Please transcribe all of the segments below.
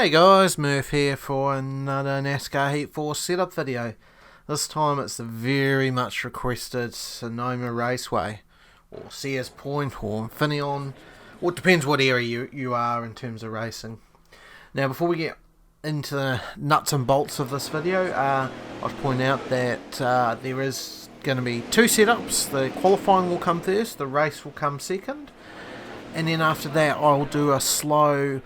Hey guys, Murph here for another NASCAR Heat 4 setup video. This time it's the very much requested Sonoma Raceway, or Sears Point, or Infineon, or it depends what area you are in terms of racing. Now before we get into the nuts and bolts of this video, I'll point out that there is going to be two setups. The qualifying will come first, the race will come second, and then after that I'll do a slow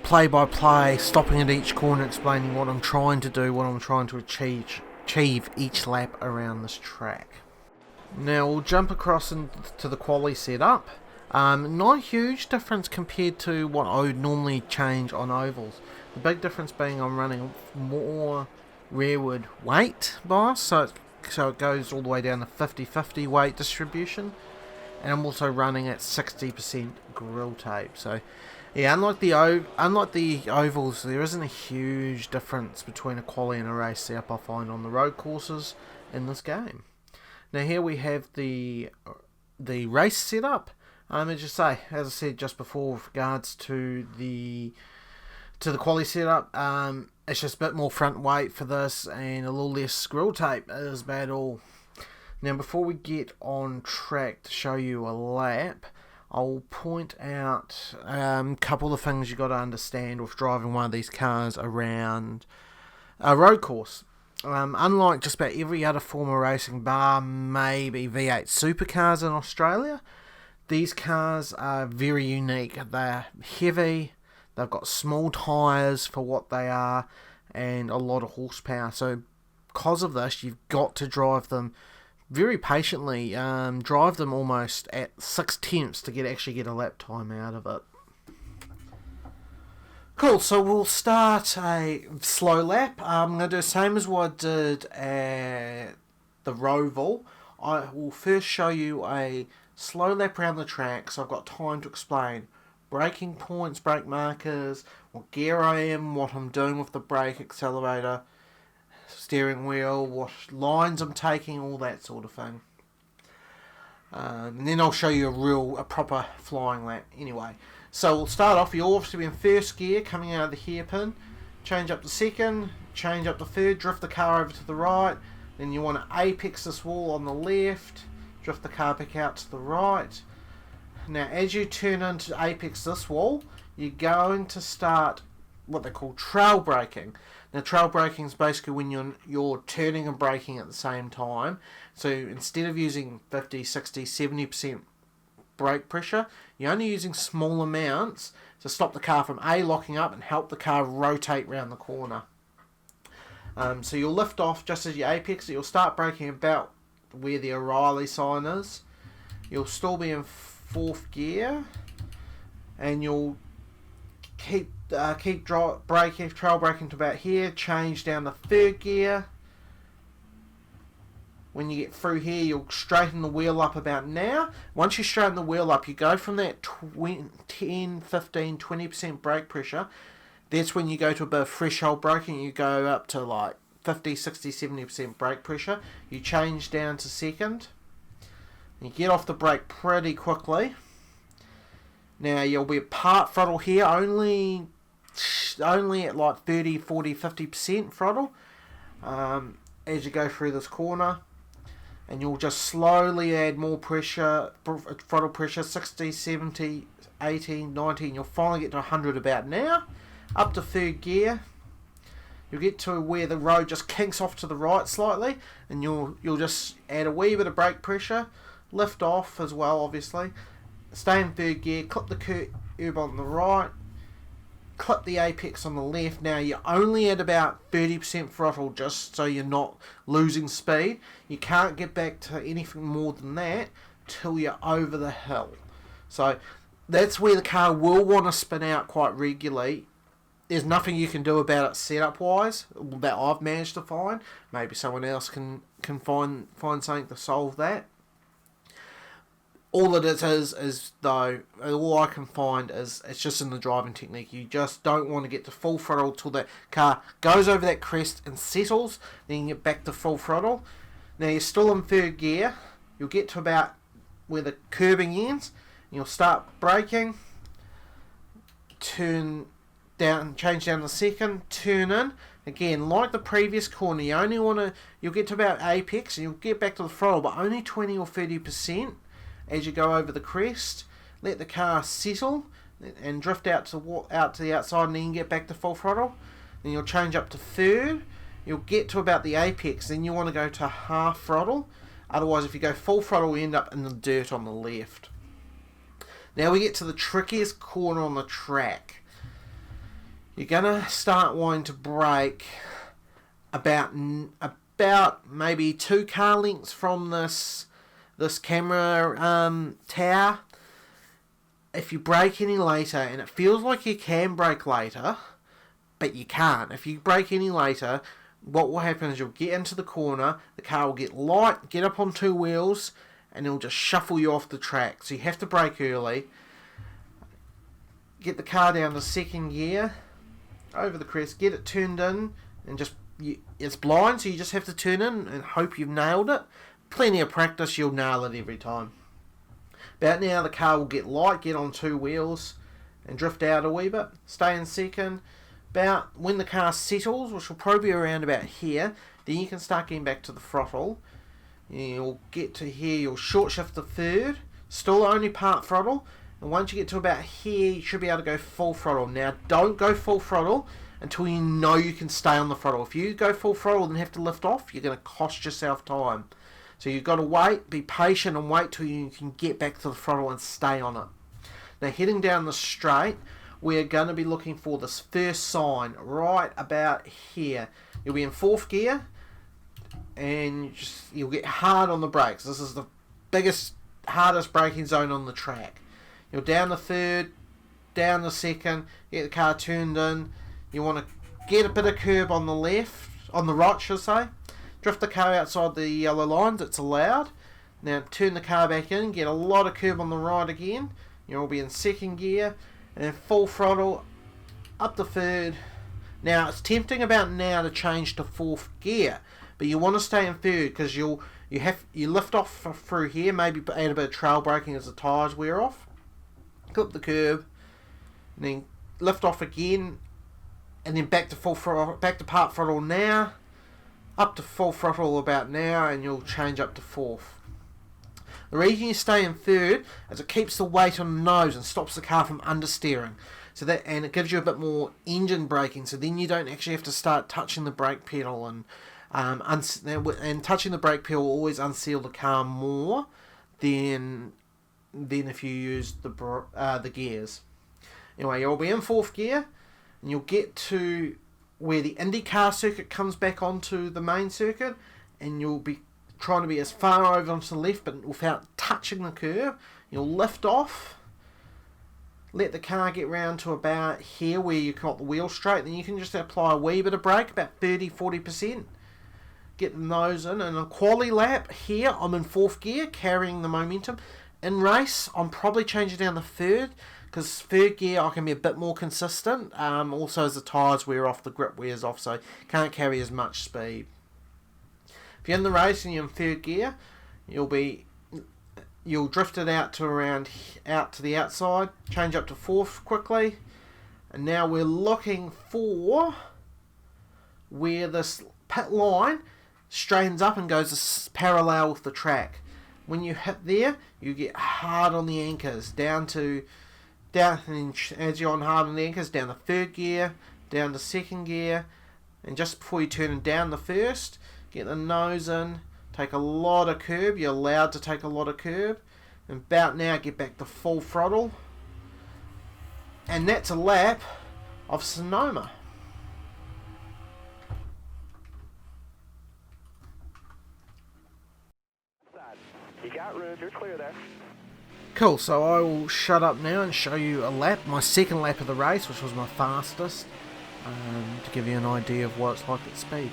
play-by-play, stopping at each corner, explaining what I'm trying to do, what I'm trying to achieve each lap around this track. Now we'll jump across into the quali setup. Not a huge difference compared to what I would normally change on ovals. The big difference being I'm running more rearward weight bias, so it goes all the way down to 50-50 weight distribution, and I'm also running at 60% grill tape. So yeah, unlike the ovals, there isn't a huge difference between a quali and a race setup I find on the road courses in this game. Now here we have the race setup. As I said just before, with regards to the quali setup, it's just a bit more front weight for this and a little less grill tape. It is bad all. Now before we get on track to show you a lap, I'll point out a couple of things you got to understand with driving one of these cars around a road course. Unlike just about every other form of racing, bar maybe V8 supercars in Australia, these cars are very unique. They're heavy, they've got small tyres for what they are, and a lot of horsepower. So because of this, you've got to drive them very patiently, drive them almost at 6/10 to actually get a lap time out of it. Cool, so we'll start a slow lap. I'm going to do the same as what I did at the Roval. I will first show you a slow lap around the track, so I've got time to explain braking points, brake markers, what gear I am, what I'm doing with the brake, accelerator, steering wheel, what lines I'm taking, all that sort of thing. And then I'll show you a proper flying lap. Anyway, so we'll start off. You'll obviously be in first gear, coming out of the hairpin. Change up to second, change up to third, drift the car over to the right. Then you want to apex this wall on the left, drift the car back out to the right. Now as you turn into apex this wall, you're going to start what they call trail braking. Now trail braking is basically when you're turning and braking at the same time. So instead of using 50, 60, 70% brake pressure, you're only using small amounts to stop the car from locking up and help the car rotate round the corner. So you'll lift off just as you apex it. You'll start braking about where the O'Reilly sign is. You'll still be in fourth gear, and you'll keep trail braking to about here. Change down to third gear. When you get through here, you'll straighten the wheel up about now. Once you straighten the wheel up, you go from that 10, 15, 20% brake pressure. That's when you go to a bit of threshold braking. You go up to like 50, 60, 70% brake pressure. You change down to second. You get off the brake pretty quickly. Now you'll be at part throttle here, only at like 30, 40, 50% throttle as you go through this corner, and you'll just slowly add more pressure, throttle pressure, 60, 70, 80, 90, and you'll finally get to 100 about now. Up to third gear, you'll get to where the road just kinks off to the right slightly, and you'll just add a wee bit of brake pressure, lift off as well obviously. Stay in third gear, clip the curb on the right, clip the apex on the left. Now you're only at about 30% throttle, just so you're not losing speed. You can't get back to anything more than that till you're over the hill. So that's where the car will want to spin out quite regularly. There's nothing you can do about it setup wise that I've managed to find. Maybe someone else can find something to solve that. All it is though, all I can find is it's just in the driving technique. You just don't want to get to full throttle till the car goes over that crest and settles, then you get back to full throttle. Now you're still in third gear. You'll get to about where the curbing ends, and you'll start braking, turn change down the second, turn in. Again, like the previous corner, you only want to, you'll get to about apex and you'll get back to the throttle, but only 20 or 30% as you go over the crest. Let the car settle and drift out to the outside, and then get back to full throttle. Then you'll change up to third. You'll get to about the apex, then you want to go to half throttle. Otherwise, if you go full throttle, you end up in the dirt on the left. Now we get to the trickiest corner on the track. You're gonna start wanting to brake about maybe 2 car lengths from this camera tower. If you brake any later, and it feels like you can brake later, but you can't. If you brake any later, what will happen is you'll get into the corner, the car will get light, get up on 2 wheels, and it'll just shuffle you off the track. So you have to brake early. Get the car down to second gear, over the crest, get it turned in, and it's blind, so you just have to turn in and hope you've nailed it. Plenty of practice, you'll nail it every time. About now, the car will get light, get on 2 wheels, and drift out a wee bit. Stay in second. About when the car settles, which will probably be around about here, then you can start getting back to the throttle. You'll get to here, you'll short shift to third, still only part throttle, and once you get to about here, you should be able to go full throttle. Now, don't go full throttle until you know you can stay on the throttle. If you go full throttle and have to lift off, you're going to cost yourself time. So you've got to wait, be patient, and wait till you can get back to the throttle and stay on it. Now, heading down the straight, we're going to be looking for this first sign right about here. You'll be in 4th gear, and you'll get hard on the brakes. This is the hardest braking zone on the track. You're down the third, down the second, get the car turned in. You want to get a bit of curb on the right, should I say. Drift the car outside the yellow lines, it's allowed. Now turn the car back in, get a lot of curb on the right again. You'll be in 2nd gear, and then full throttle, up to third. Now it's tempting about now to change to 4th gear, but you want to stay in third because you lift off through here, maybe add a bit of trail braking as the tyres wear off. Clip the curb, and then lift off again, and then back to full throttle, back to part throttle now, up to full throttle about now, and you'll change up to 4th. The reason you stay in third is it keeps the weight on the nose and stops the car from understeering. And it gives you a bit more engine braking, so then you don't actually have to start touching the brake pedal, and touching the brake pedal will always unseal the car more than if you use the gears. Anyway, you'll be in 4th gear, and you'll get to where the IndyCar circuit comes back onto the main circuit, and you'll be trying to be as far over onto the left, but without touching the curb. You'll lift off, let the car get round to about here where you've got the wheel straight, then you can just apply a wee bit of brake, about 30-40%. Get the nose in, and a quali lap here, I'm in 4th gear, carrying the momentum. In race, I'm probably changing down to third, because 3rd gear I can be a bit more consistent. Also as the tyres wear off, the grip wears off, so can't carry as much speed. If you're in the race and you're in 3rd gear, you'll drift it out to the outside, change up to 4th quickly, and now we're looking for where this pit line straightens up and goes parallel with the track. When you hit there, you get hard on the anchors, and as you're on hard on the anchors, down to 3rd gear, down to 2nd gear, and just before you turn down the 1st, get the nose in, take a lot of curb. You're allowed to take a lot of curb, and about now get back to full throttle, and that's a lap of Sonoma. You got room, you're clear there. Cool, so I will shut up now and show you a lap, my 2nd lap of the race, which was my fastest, to give you an idea of what it's like at speed.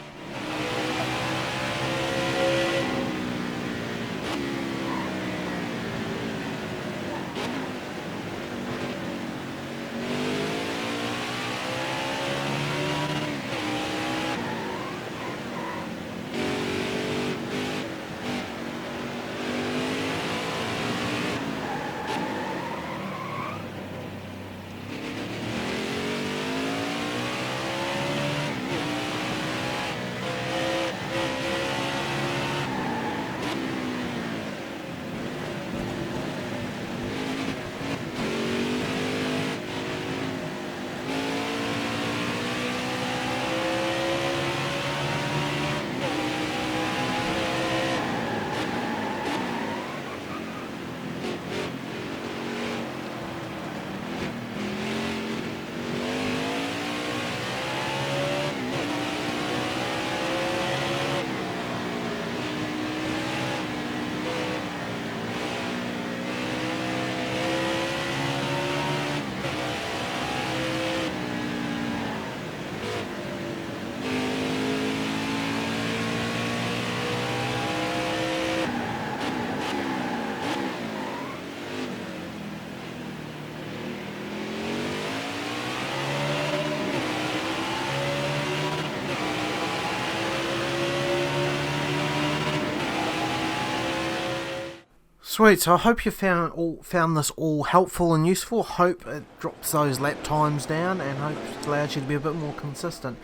Sweet, so I hope you found this all helpful and useful. Hope it drops those lap times down and hope it allows you to be a bit more consistent.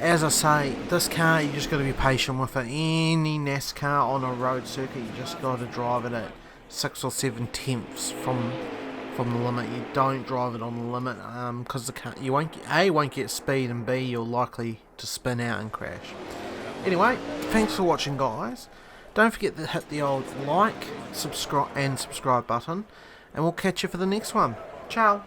As I say, this car, you just got to be patient with it. Any NASCAR on a road circuit, you just got to drive it at 6 or 7 tenths from the limit. You don't drive it on the limit because the car, you won't get speed, and B, you're likely to spin out and crash. Anyway, thanks for watching, guys. Don't forget to hit the old like, subscribe button, and we'll catch you for the next one. Ciao.